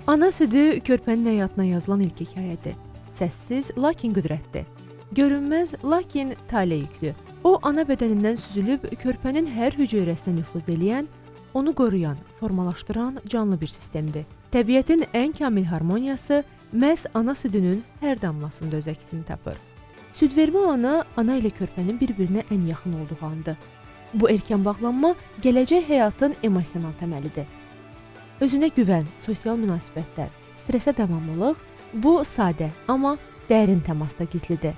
Ana südü körpənin həyatına yazılan ilk hekayədir. Səssiz, lakin qüdrətli. Görünməz, lakin tale yüklü. O, ana bədənindən süzülüb körpənin hər hüceyrəsinə nüfuz eləyən, onu qoruyan, formalaşdıran canlı bir sistemdir. Təbiətin ən kamil harmoniyası məhz ana südünün hər damlasında öz əksini tapır. Südvermə ana ilə körpənin bir-birinə ən yaxın olduğu andır. Bu erkən bağlanma gələcək həyatın emosional təməlidir. Özünə güvən, sosial münasibətlər, stressə davamlılıq bu sadə, amma dərin təmasda gizlidir.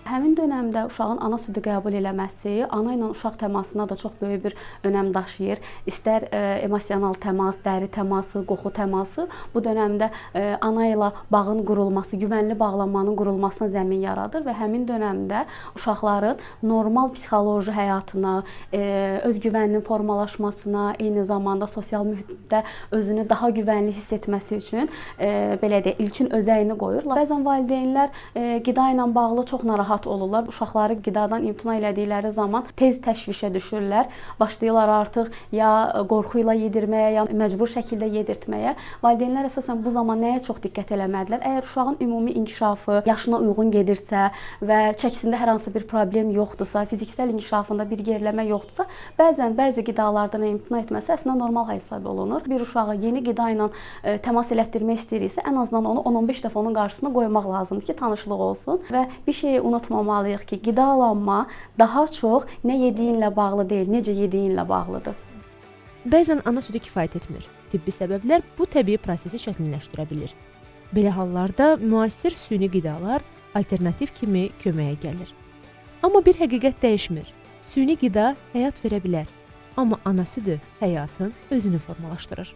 Həmin dönəmdə uşağın ana südü qəbul eləməsi ana ilə uşaq təmasına da çox böyük bir önəm daşıyır. İstər emosional təmas, dəri təması, qoxu təması bu dönəmdə ana ilə bağın qurulması, güvənli bağlanmanın qurulmasına zəmin yaradır və həmin dönəmdə uşaqların normal psixoloji həyatına, öz güvəninin formalaşmasına, eyni zamanda sosial mühitdə özünü daha güvənli hiss etməsi üçün belə deyək, ilkin özəyini qoyurlar. Bəzən valideynlər qida ilə bağlı çox narahat olurlar. Uşaqları qidadan imtina elədikləri zaman tez təşvişə düşürlər. Başlayırlar artıq ya qorxu ilə yedirməyə, ya məcbur şəkildə yedirtməyə. Valideynlər əsasən bu zaman nəyə çox diqqət eləməlidirlər? Əgər uşağın ümumi inkişafı yaşına uyğun gedirsə və çəkisində hər hansı bir problem yoxdursa, fiziksel inkişafında bir geriləmə yoxdursa, bəzən bəzi qidalardan imtina etməsi əslində normal hesab olunur. Bir uşağı yeni qida ilə təmas elətdirmək istəyiriksə, ən azından onu 10-15 dəfə onun qarşısına qoymaq lazımdır ki, tanışlıq olsun və bir şeyi unutmamalıyıq ki, qidalanma daha çox nə yediyinlə bağlı deyil, necə yediyinlə bağlıdır. Bəzən ana südü kifayət etmir. Tibbi səbəblər bu təbii prosesi çətinləşdirə bilir. Belə hallarda müasir süni qidalar alternativ kimi köməyə gəlir. Amma bir həqiqət dəyişmir. Süni qida həyat verə bilər, amma ana südü həyatın özünü formalaşdırır.